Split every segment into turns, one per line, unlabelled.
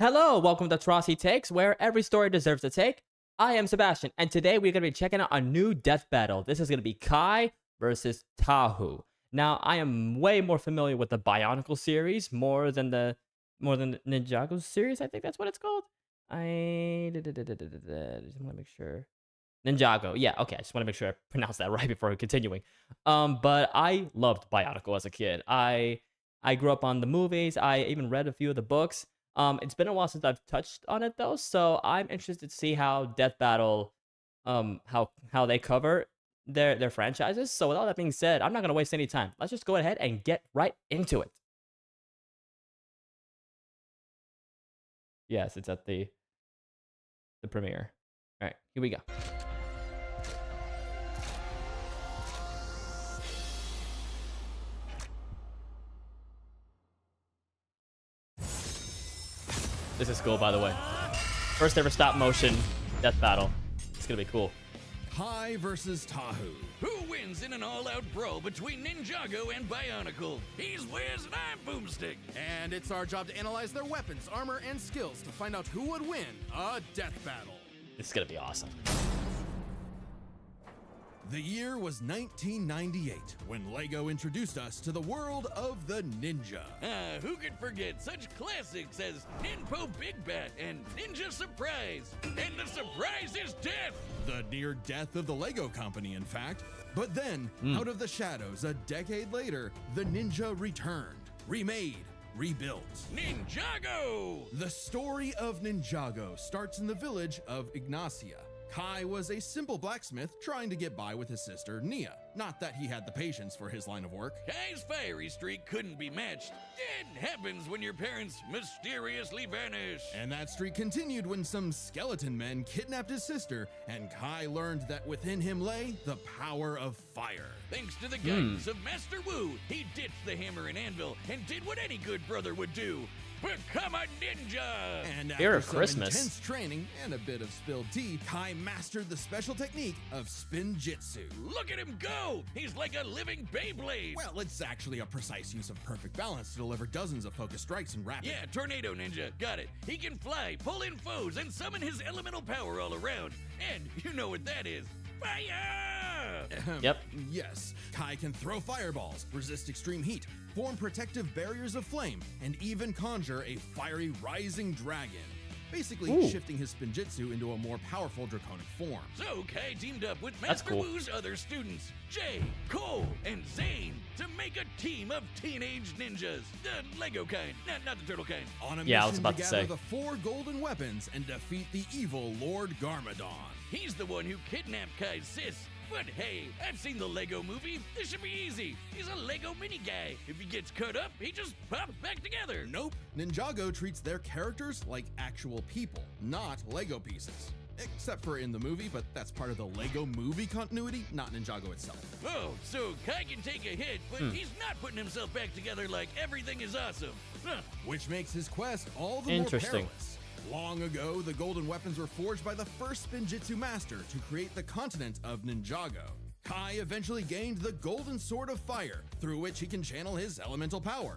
Hello, welcome to Trossi Takes, where every story deserves a take. I am Sebastian, and today we're going to be checking out a new death battle. This is going to be Kai versus Tahu. Now, I am way more familiar with the Bionicle series more than the Ninjago series. I think that's what it's called. I just want to make sure. Ninjago, yeah, okay. I just want to make sure I pronounce that right before continuing. But I loved Bionicle as a kid. I grew up on the movies. I even read a few of the books. It's been a while since I've touched on it though, so I'm interested to see how Death Battle, how they cover their franchises. So with all that being said, I'm not gonna waste any time. Let's just go ahead and get right into it. Yes, it's at the premiere. All right, here we go. This is cool, by the way. First ever stop motion death battle. It's gonna be cool.
Kai versus Tahu.
Who wins in an all-out brawl between Ninjago and Bionicle? He's Wiz and I'm Boomstick.
And it's our job to analyze their weapons, armor, and skills to find out who would win a death battle.
This is gonna be awesome.
The year was 1998 when LEGO introduced us to the world of the ninja.
Who could forget such classics as Ninpo Big Bat and Ninja Surprise? And the surprise is death!
The near death of the LEGO company, in fact. But then, out of the shadows, a decade later, the ninja returned, remade, rebuilt.
Ninjago!
The story of Ninjago starts in the village of Ignacia. Kai was a simple blacksmith trying to get by with his sister, Nia. Not that he had the patience for his line of work.
Kai's fiery streak couldn't be matched. It happens when your parents mysteriously vanish.
And that streak continued when some skeleton men kidnapped his sister, and Kai learned that within him lay the power of fire.
Thanks to the guidance of Master Wu, he ditched the hammer and anvil and did what any good brother would do. Become a ninja!
And
Here
after
of
some
Christmas.
intense training and a bit of spilled tea, Kai mastered the special technique of spin jitsu.
Look at him go! He's like a living Beyblade!
Well, it's actually a precise use of perfect balance to deliver dozens of focused strikes in rapid.
Yeah, Tornado Ninja, got it. He can fly, pull in foes, and summon his elemental power all around. And you know what that is. Fire!
Yep.
Yes, Kai can throw fireballs, resist extreme heat, form protective barriers of flame, and even conjure a fiery rising dragon. Basically,
Ooh.
shifting his spinjitzu into a more powerful draconic form.
So Kai teamed up with
That's
Master
cool.
Wu's other students, Jay, Cole, and Zane, to make a team of teenage ninjas. The Lego kind, not the turtle kind.
On a
Yeah, I was
mission
about
to
to
gather
say.
the 4 golden weapons and defeat the evil Lord Garmadon.
He's the one who kidnapped Kai's sis. But hey, I've seen the Lego movie. This should be easy. He's a Lego mini guy. If he gets cut up, he just pops back together.
Nope, Ninjago treats their characters like actual people, not Lego pieces. Except for in the movie, but that's part of the Lego movie continuity, not Ninjago itself.
Oh, so Kai can take a hit, but he's not putting himself back together like everything is awesome. Huh.
Which makes his quest all the more
Interesting.
perilous. Long ago, the golden weapons were forged by the first Spinjitzu master to create the continent of Ninjago. Kai eventually gained the golden sword of fire, through which he can channel his elemental power.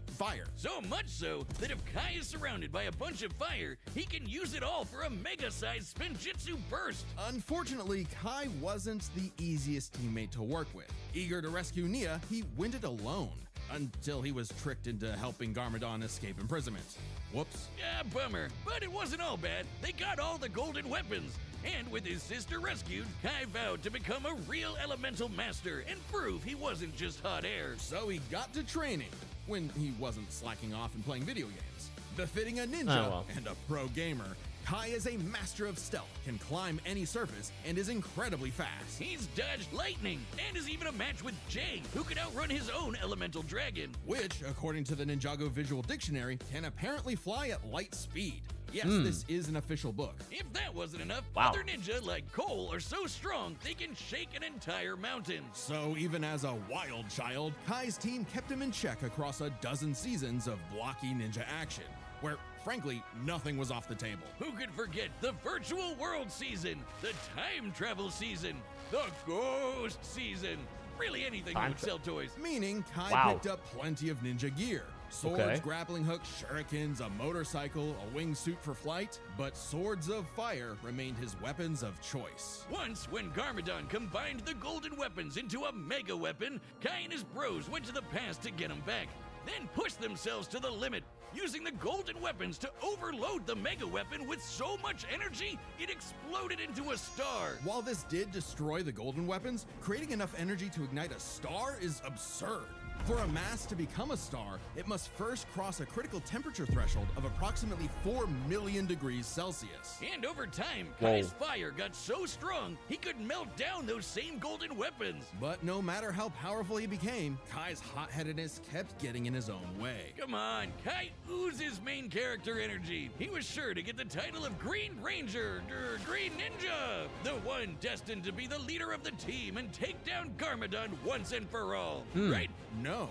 Fire.
So much so that if Kai is surrounded by a bunch of fire, he can use it all for a mega-sized Spinjitzu burst.
Unfortunately, Kai wasn't the easiest teammate to work with. Eager to rescue Nia, he went it alone, until he was tricked into helping Garmadon escape imprisonment. Whoops.
Yeah, bummer. But it wasn't all bad. They got all the golden weapons. And with his sister rescued, Kai vowed to become a real elemental master and prove he wasn't just hot air.
So he got to training, when he wasn't slacking off and playing video games. Befitting a ninja
Oh, well.
and a pro gamer, Kai is a master of stealth, can climb any surface, and is incredibly fast.
He's dodged lightning and is even a match with Jay, who could outrun his own elemental dragon.
Which, according to the Ninjago Visual Dictionary, can apparently fly at light speed. Yes, this is an official book.
If that wasn't enough,
Wow.
other ninja like Cole are so strong they can shake an entire mountain.
So even as a wild child, Kai's team kept him in check across a dozen seasons of blocky ninja action, where, frankly, nothing was off the table.
Who could forget the virtual world season, the time travel season, the ghost season? Really anything that would sell toys.
Meaning, Kai
Wow.
picked up plenty of ninja gear, Swords,
Okay.
grappling hooks, shurikens, a motorcycle, a wingsuit for flight, but swords of fire remained his weapons of choice.
Once, when Garmadon combined the golden weapons into a mega weapon, Kai and his bros went to the past to get them back, then pushed themselves to the limit, using the golden weapons to overload the mega weapon with so much energy, it exploded into a star.
While this did destroy the golden weapons, creating enough energy to ignite a star is absurd. For a mass to become a star, it must first cross a critical temperature threshold of approximately 4 million degrees Celsius.
And over time,
Whoa.
Kai's fire got so strong, he could melt down those same golden weapons.
But no matter how powerful he became, Kai's hot-headedness kept getting in his own way.
Come on, Kai oozes main character energy. He was sure to get the title of Green Ranger, Green Ninja, the one destined to be the leader of the team and take down Garmadon once and for all, right?
No.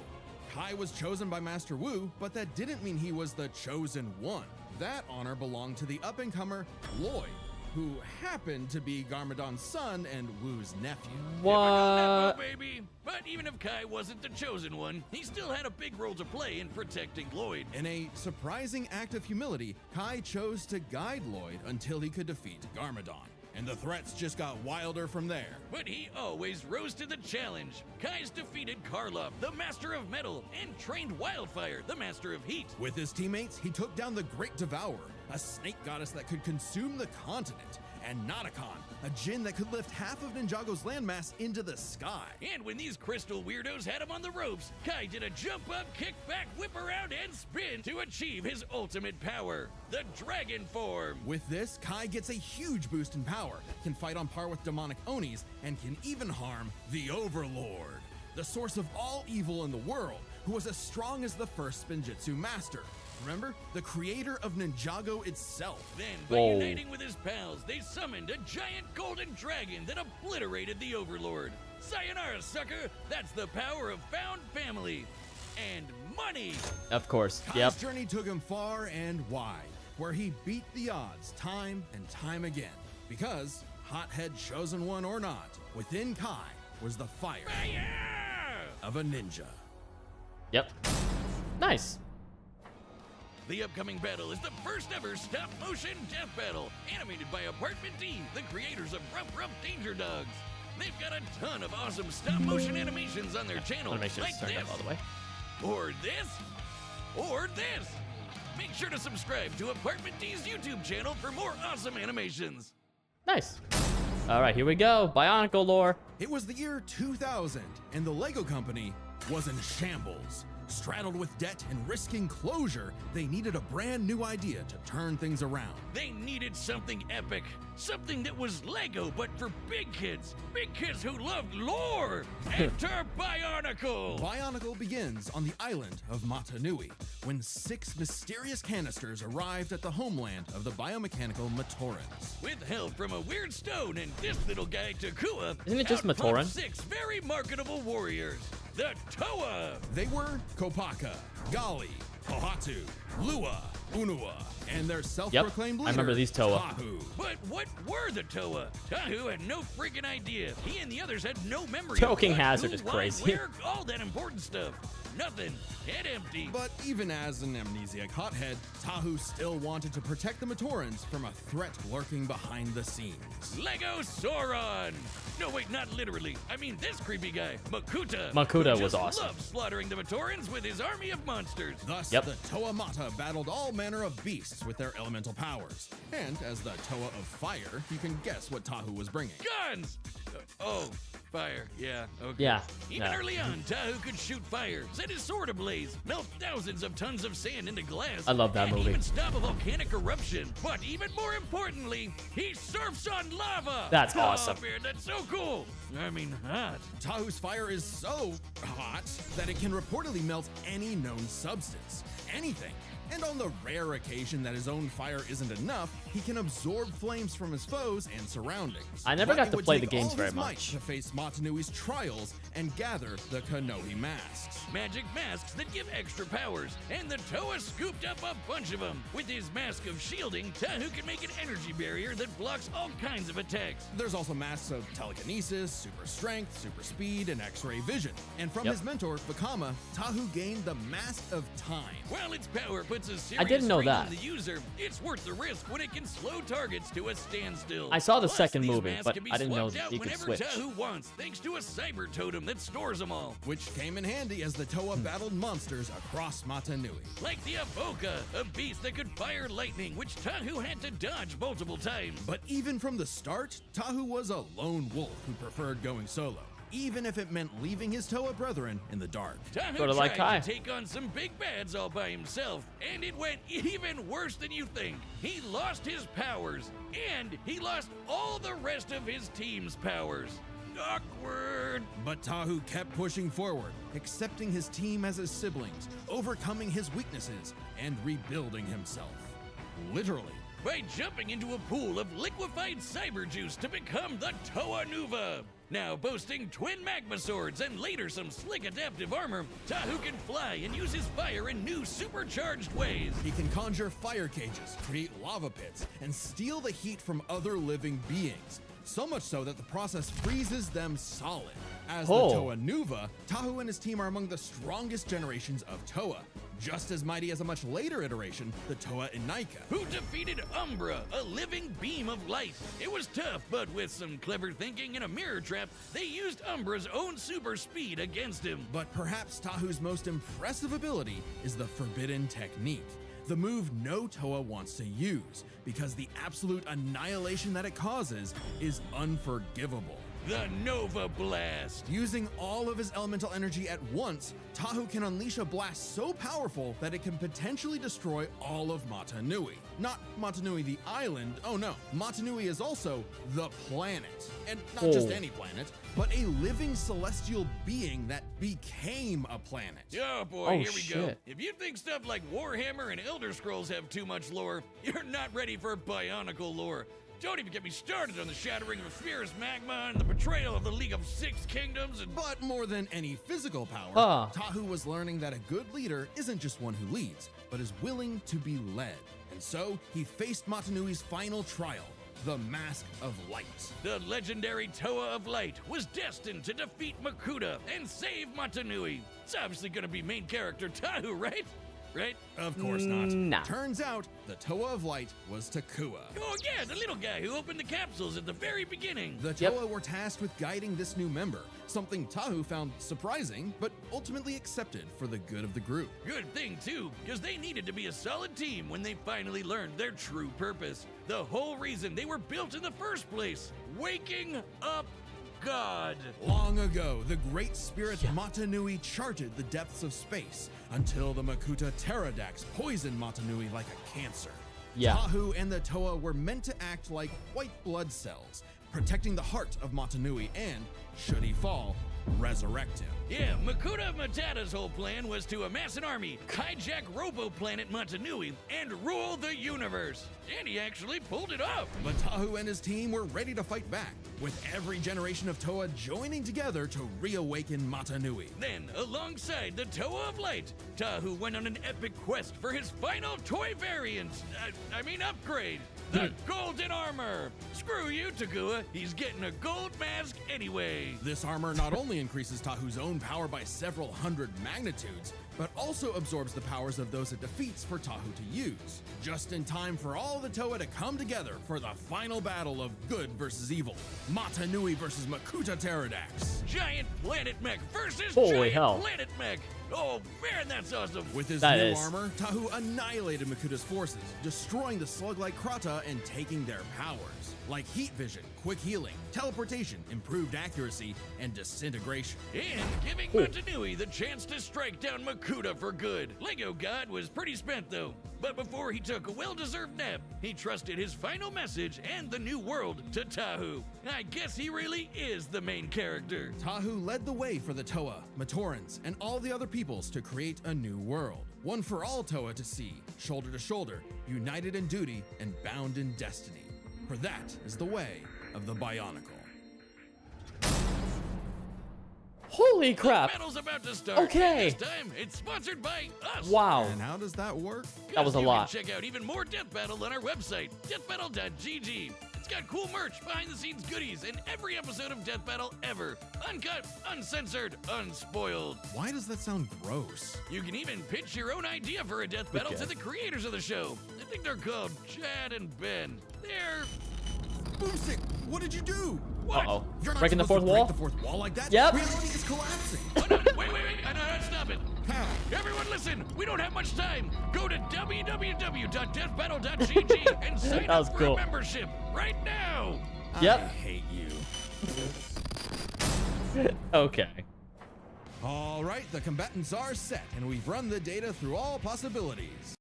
Kai was chosen by Master Wu, but that didn't mean he was the chosen one. That honor belonged to the up-and-comer Lloyd, who happened to be Garmadon's son and Wu's nephew.
What?
Baby. But even if Kai wasn't the chosen one, he still had a big role to play in protecting Lloyd.
In a surprising act of humility, Kai chose to guide Lloyd until he could defeat Garmadon. And the threats just got wilder from there.
But he always rose to the challenge. Kai's defeated Karloff, the Master of Metal, and trained Wildfire, the Master of Heat.
With his teammates, he took down the Great Devourer, a snake goddess that could consume the continent, and Notakon, a djinn that could lift half of Ninjago's landmass into the sky.
And when these crystal weirdos had him on the ropes, Kai did a jump up, kick back, whip around, and spin to achieve his ultimate power, the Dragon Form.
With this, Kai gets a huge boost in power, can fight on par with demonic Onis, and can even harm the Overlord, the source of all evil in the world, who was as strong as the first Spinjitzu Master. Remember? The creator of Ninjago itself.
Then, by
Whoa.
uniting with his pals, they summoned a giant golden dragon that obliterated the Overlord. Sayonara, sucker! That's the power of found family. And money!
Of course.
Kai's
Yep.
journey took him far and wide, where he beat the odds time and time again. Because, hothead chosen one or not, within Kai was the fire
Fire!
of a ninja.
Yep. Nice.
The upcoming battle is the first ever stop-motion death battle, animated by Apartment D, the creators of Rough Danger Dogs. They've got a ton of awesome stop-motion animations on their channel,
I want to make sure
like
it's turned
this,
up all the way.
or this, or this. Make sure to subscribe to Apartment D's YouTube channel for more awesome animations.
Nice. All right, here we go. Bionicle lore.
It was the year 2000, and the Lego company was in shambles. Straddled with debt and risking closure, they needed a brand new idea to turn things around.
They needed something epic, something that was Lego but for big kids who loved lore. Enter Bionicle!
Bionicle begins on the island of Matanui, when 6 mysterious canisters arrived at the homeland of the biomechanical Matorans.
With help from a weird stone and this little guy Takua,
Isn't it just
out
Matoran?
popped 6 very marketable warriors. The Toa!
They were Kopaka, Gali, Pohatu, Lua, Unua, and their self-proclaimed
I
leader,
remember these Toa.
Tahu.
But what were the Toa? Tahu had no freaking idea. He and the others had no memory
Choking
of what,
hazard
who,
is
why,
crazy.
where, all that important stuff. Nothing. Head empty.
But even as an amnesiac hothead, Tahu still wanted to protect the Matorans from a threat lurking behind the scenes.
Lego Sauron! No, wait, not literally. I mean this creepy guy, Makuta.
Makuta
who
was
just
awesome.
Loved slaughtering the Matorans with his army of monsters.
Thus,
Yep.
the Toa Mata battled all manner of beasts with their elemental powers. And as the Toa of Fire, you can guess what Tahu was bringing.
Guns! Oh, fire. Yeah, okay.
Yeah.
Even
Yeah.
early on, Tahu could shoot fire, set his sword ablaze, melt thousands of tons of sand into glass.
I love that
and
movie.
even stop a volcanic eruption. But even more importantly, he surfs on lava.
That's
Oh,
awesome.
man, that's so cool. I mean, hot.
Tahu's fire is so hot that it can reportedly melt any known substance. Anything. And on the rare occasion that his own fire isn't enough, he can absorb flames from his foes and surroundings.
I never
But
got
it
to
would
play the
take
games
all
very
his might
much.
to face Matanui's trials and gather the Konohi masks.
Magic masks that give extra powers, and the Toa scooped up a bunch of them. With his mask of shielding, Tahu can make an energy barrier that blocks all kinds of attacks.
There's also masks of telekinesis, super strength, super speed, and X-ray vision. And from
Yep.
his mentor, Vakama, Tahu gained the Mask of Time.
While its power puts a serious
didn't know
strain
that.
on the user, it's worth the risk when it can slow targets to a standstill.
I saw the
Plus,
second
these
movie,
masks
but
can be
I didn't know
swapped out
you could
whenever
switch.
Tahu wants, thanks to a cyber totem that stores them all.
Which came in handy as the Toa battled monsters across Matanui.
Like the Avoka, a beast that could fire lightning, which Tahu had to dodge multiple times.
But even from the start, Tahu was a lone wolf who preferred going solo, even if it meant leaving his Toa brethren in the dark.
Tahu
Sorta like
tried
Kai.
to take on some big bads all by himself, and it went even worse than you think. He lost his powers, and he lost all the rest of his team's powers. Awkward.
But Tahu kept pushing forward, accepting his team as his siblings, overcoming his weaknesses, and rebuilding himself. Literally.
By jumping into a pool of liquefied cyber juice to become the Toa Nuva. Now boasting twin magma swords and later some slick adaptive armor, Tahu can fly and use his fire in new supercharged ways.
He can conjure fire cages, create lava pits, and steal the heat from other living beings. So much so that the process freezes them solid. As the
Oh.
Toa Nuva, Tahu and his team are among the strongest generations of Toa. Just as mighty as a much later iteration, the Toa Inika.
Who defeated Umbra, a living beam of light. It was tough, but with some clever thinking and a mirror trap, they used Umbra's own super speed against him.
But perhaps Tahu's most impressive ability is the Forbidden Technique. The move no Toa wants to use, because the absolute annihilation that it causes is unforgivable.
The Nova Blast.
Using all of his elemental energy at once, Tahu can unleash a blast so powerful that it can potentially destroy all of Matanui. Not Matanui the island, oh no, Matanui is also the planet. And not just
Oh.
any planet, but a living celestial being that became a planet.
Oh boy,
Oh,
here we go.
shit.
If you think stuff like Warhammer and Elder Scrolls have too much lore, you're not ready for Bionicle lore. Don't even get me started on the shattering of fierce magma and the betrayal of the League of Six Kingdoms and...
But more than any physical power,
Huh.
Tahu was learning that a good leader isn't just one who leads, but is willing to be led. And so, he faced Matanui's final trial, the Mask of Light.
The legendary Toa of Light was destined to defeat Makuta and save Matanui. It's obviously gonna be main character Tahu, right? Right?
Of course not.
Nah.
Turns out, the Toa of Light was Takua.
Oh yeah, the little guy who opened the capsules at the very beginning.
The
Yep.
Toa were tasked with guiding this new member, something Tahu found surprising, but ultimately accepted for the good of the group.
Good thing, too, because they needed to be a solid team when they finally learned their true purpose. The whole reason they were built in the first place. Waking up God.
Long ago, the great spirit Matanui charted the depths of space until the Makuta Pterodax poisoned Matanui like a cancer.
Yeah.
Tahu and the Toa were meant to act like white blood cells, protecting the heart of Matanui and, should he fall, resurrect him.
Yeah, Makuta Matata's whole plan was to amass an army, hijack Robo-Planet Matanui, and rule the universe. And he actually pulled it off.
But Tahu and his team were ready to fight back, with every generation of Toa joining together to reawaken Matanui.
Then, alongside the Toa of Light, Tahu went on an epic quest for his final toy variant. Upgrade. The Golden Armor. Screw you, Takua. He's getting a gold mask anyway.
This armor not only increases Tahu's own power by several hundred magnitudes, but also absorbs the powers of those it defeats for Tahu to use. Just in time for all the Toa to come together for the final battle of good versus evil. Matanui versus Makuta Pterodax.
Giant Planet Mech versus
Holy
Giant
hell.
Planet Mech. Oh man, that's awesome.
With his
That
new
is.
armor, Tahu annihilated Makuta's forces, destroying the slug-like Krata and taking their powers. Like heat vision, quick healing, teleportation, improved accuracy, and disintegration.
And giving Matanui the chance to strike down Makuta for good. Lego God was pretty spent though. But before he took a well-deserved nap, he trusted his final message and the new world to Tahu. I guess he really is the main character.
Tahu led the way for the Toa, Matorans, and all the other peoples to create a new world. One for all Toa to see, shoulder to shoulder, united in duty and bound in destiny. For that is the way of the Bionicle.
Holy crap.
The battle's about to start.
Okay.
And this time, it's sponsored by us.
Wow.
And how does that work?
That was a
You
lot.
can check out even more Death Battle on our website, deathbattle.gg. It's got cool merch, behind-the-scenes goodies, and every episode of Death Battle ever. Uncut, uncensored, unspoiled.
Why does that sound gross?
You can even pitch your own idea for a death battle to the creators of the show. I think they're called Chad and Ben. They're...
Boomstick, what did you do?
What?
Uh-oh.
You're not
Breaking the
supposed
fourth
to
wall?
break the fourth wall like that.
Yep.
Reality is collapsing.
Oh, no, wait. I know how to stop it.
How?
Everyone listen, we don't have much time. Go to www.deathbattle.gg and sign
That was
up for
cool.
a membership right now.
Yep.
I hate you.
Okay.
All right, the combatants are set, and we've run the data through all possibilities.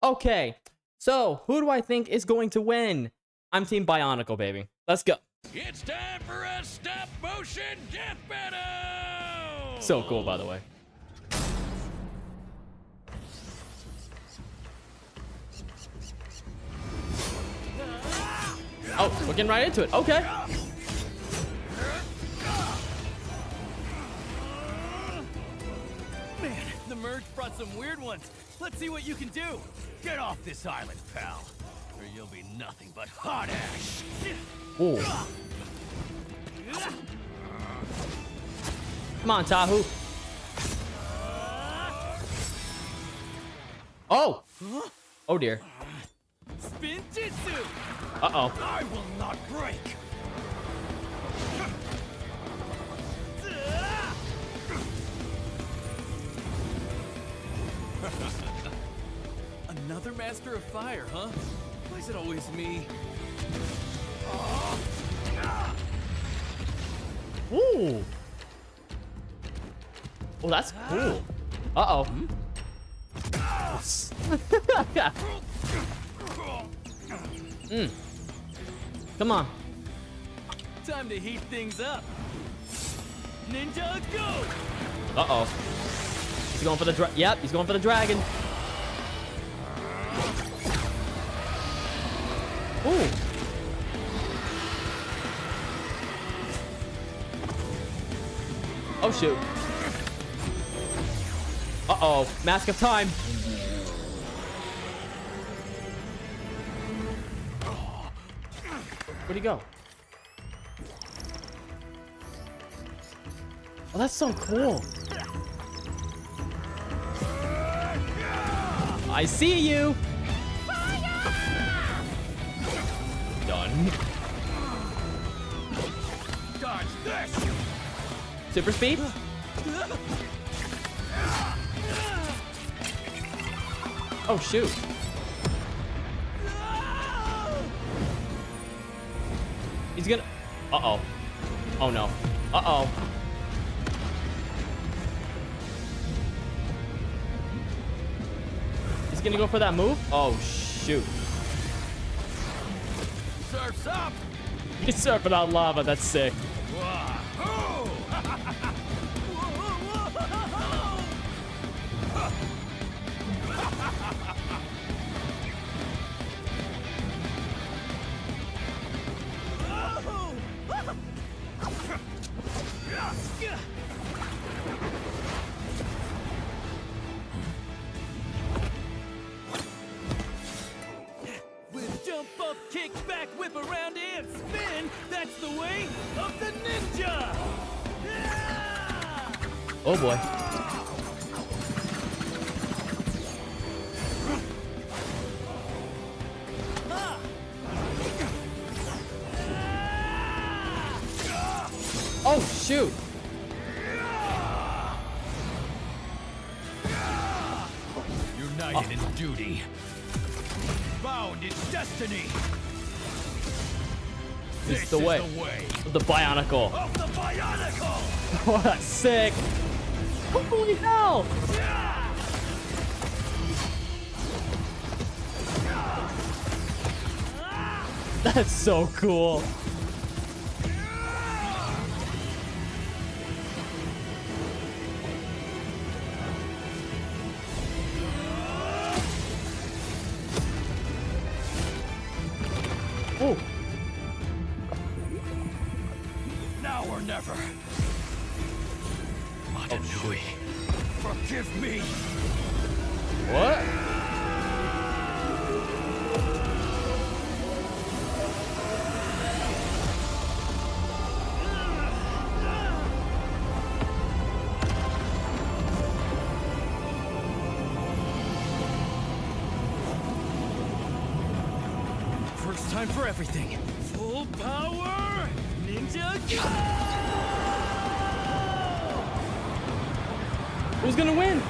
Okay. So, who do I think is going to win? I'm Team Bionicle, baby. Let's go.
It's time for a stop motion death battle.
So cool, by the way. Oh, we're getting right into it. Okay.
Man, the merge brought some weird ones. Let's see what you can do. Get off this island, pal, or you'll be nothing but hot ash.
Ooh. Come on, Tahu. Oh. Oh dear.
Spin Jitsu!
Uh-oh.
I will not break! Another master of fire, huh? Why is it always me?
Ooh. Oh, that's cool. Uh-oh. Come on.
Time to heat things up. Ninja, go!
Uh-oh. He's going for the yep, he's going for the dragon. Ooh. Oh shoot. Uh-oh. Mask of time. Where'd he go? Oh, that's so cool. I see you. Done.
Dodge this!
Super speed. Oh shoot. He's gonna. Uh-oh. Oh no. Uh-oh. He's gonna go for that move? Oh shoot.
Surf's up!
He's surfing on lava. That's sick.
Wahoo! With jump up, kick back, whip around and spin, that's the way of the ninja! Yeah!
Oh boy. Oh shoot.
United in duty. Bound in destiny.
This is the
is
way.
the way
Of the Bionicle.
of the Bionicle!
Oh, that's sick. Holy hell. That's so cool.
Now or never. Madanui, forgive me.
What?
First time for everything. Full power, Ninjago!
Who's gonna win?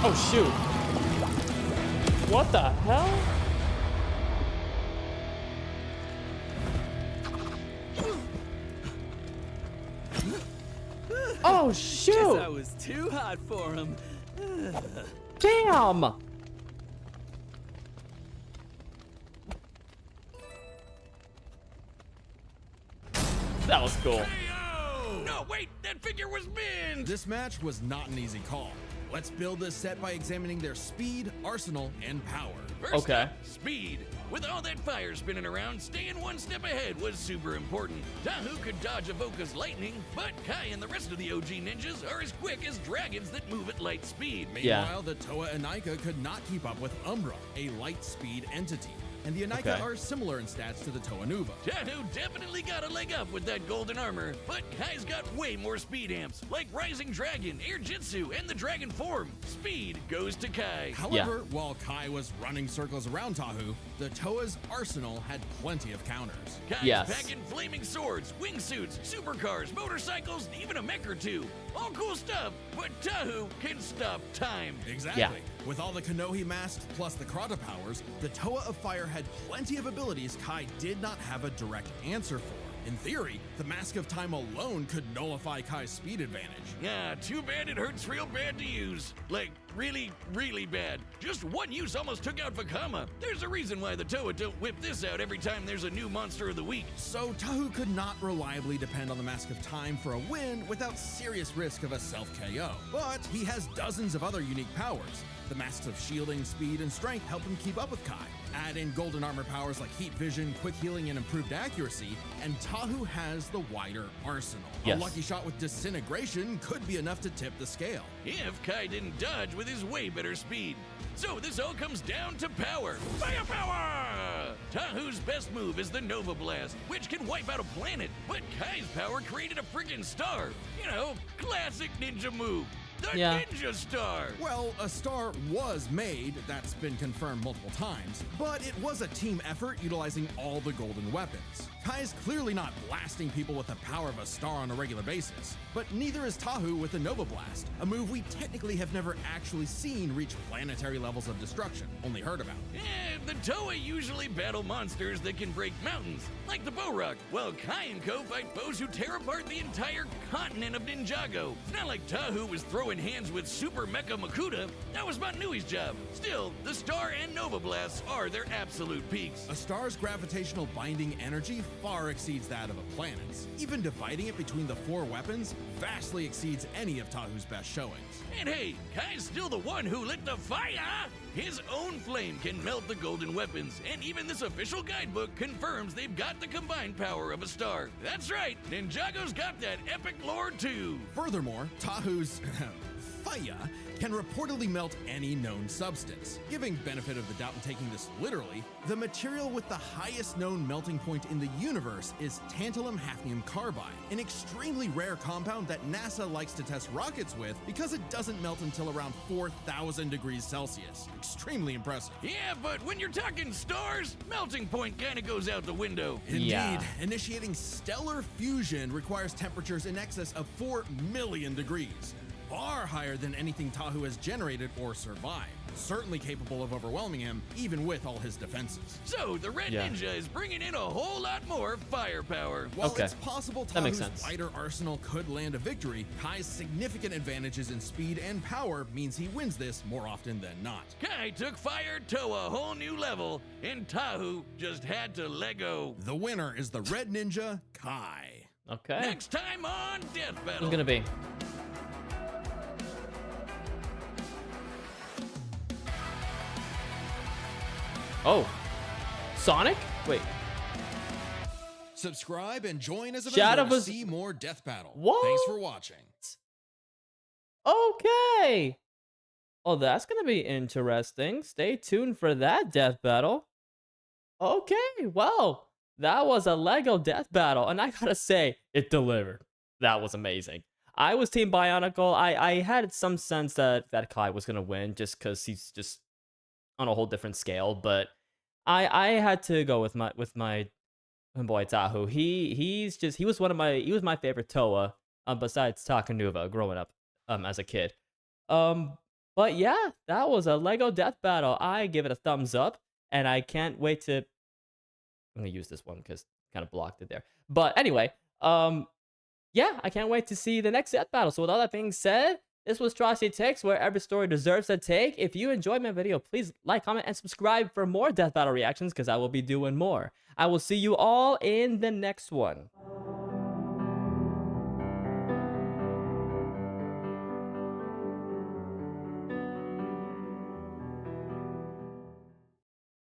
Oh shoot. What the hell? Oh
Guess
shoot.
I was too hot for him.
Damn. That was cool.
Hey-o! No, wait, that figure was bent!
This match was not an easy call. Let's build this set by examining their speed, arsenal, and power.
First
Okay.
up, speed. With all that fire spinning around, staying one step ahead was super important. Tahu could dodge Avoca's lightning, but Kai and the rest of the OG ninjas are as quick as dragons that move at light speed.
Meanwhile, the Toa Anika could not keep up with Umbra, a light speed entity. And the Anika
Okay.
are similar in stats to the Toa Nuva.
Tahu definitely got a leg up with that golden armor, but Kai's got way more speed amps, like Rising Dragon, Air Jitsu, and the Dragon Form. Speed goes to Kai.
However, while Kai was running circles around Tahu, the Toa's arsenal had plenty of counters.
Kai's
Yes.
packing flaming swords, wingsuits, supercars, motorcycles, even a mech or two. All cool stuff, but Tahu can stop time.
Exactly. With all the Konohi masks plus the Krata powers, the Toa of Fire had plenty of abilities Kai did not have a direct answer for. In theory, the Mask of Time alone could nullify Kai's speed advantage.
Yeah, too bad it hurts real bad to use. Like, really, really bad. Just one use almost took out Vakama. There's a reason why the Toa don't whip this out every time there's a new monster of the week.
So Tahu could not reliably depend on the Mask of Time for a win without serious risk of a self-KO. But he has dozens of other unique powers. The masks of shielding, speed, and strength help him keep up with Kai. Add in golden armor powers like heat vision, quick healing, and improved accuracy, and Tahu has the wider arsenal.
Yes.
A lucky shot with disintegration could be enough to tip the scale.
If Kai didn't dodge with his way better speed. So this all comes down to power. Firepower! Tahu's best move is the Nova Blast, which can wipe out a planet. But Kai's power created a friggin' star. You know, classic ninja move. The
Yeah.
Ninja Star!
Well, a star was made, that's been confirmed multiple times, but it was a team effort utilizing all the golden weapons. Kai's clearly not blasting people with the power of a star on a regular basis, but neither is Tahu with the Nova Blast, a move we technically have never actually seen reach planetary levels of destruction, only heard about.
The Toa usually battle monsters that can break mountains, like the Borok, while Kai and Co fight foes who tear apart the entire continent of Ninjago. It's not like Tahu was throwing hands with Super Mecha Makuta. That was Manui's job. Still, the Star and Nova Blasts are their absolute peaks.
A star's gravitational binding energy far exceeds that of a planet's. Even dividing it between the four weapons vastly exceeds any of Tahu's best showings.
And hey, Kai's still the one who lit the fire! His own flame can melt the golden weapons, and even this official guidebook confirms they've got the combined power of a star. That's right, Ninjago's got that epic lore too!
Furthermore, Tahu's fire can reportedly melt any known substance. Giving benefit of the doubt and taking this literally, the material with the highest known melting point in the universe is tantalum hafnium carbide, an extremely rare compound that NASA likes to test rockets with because it doesn't melt until around 4,000 degrees Celsius. Extremely impressive.
Yeah, but when you're talking stars, melting point kinda goes out the window.
Indeed,
Yeah.
initiating stellar fusion requires temperatures in excess of 4 million degrees. Far higher than anything Tahu has generated or survived. Certainly capable of overwhelming him, even with all his defenses.
So the Red
Yeah.
Ninja is bringing in a whole lot more firepower.
While
Okay.
it's possible
That makes
Tahu's
sense.
wider arsenal could land a victory, Kai's significant advantages in speed and power means he wins this more often than not.
Kai took fire to a whole new level, and Tahu just had to let go.
The winner is the Red Ninja, Kai.
Okay.
Next time on Death Battle.
Who's gonna be? Oh, Sonic? Wait,
Subscribe and join as a
Shadow
member to
was-
see more Death Battle.
What?
Thanks for watching.
okay. Oh, that's gonna be interesting. Stay tuned for that death battle. Okay, well, that was a Lego death battle, and I gotta say, it delivered. That was amazing. I was Team Bionicle. I had some sense that Kai was gonna win just because he's just on a whole different scale, but I had to go with my boy Tahu. He was my favorite Toa, besides Takanuva growing up as a kid. But yeah, that was a Lego death battle. I give it a thumbs up, and I can't wait to. I'm gonna use this one because kind of blocked it there. But anyway, yeah, I can't wait to see the next death battle. So with all that being said, this was Trossi Takes, where every story deserves a take. If you enjoyed my video, please like, comment, and subscribe for more death battle reactions because I will be doing more. I will see you all in the next one.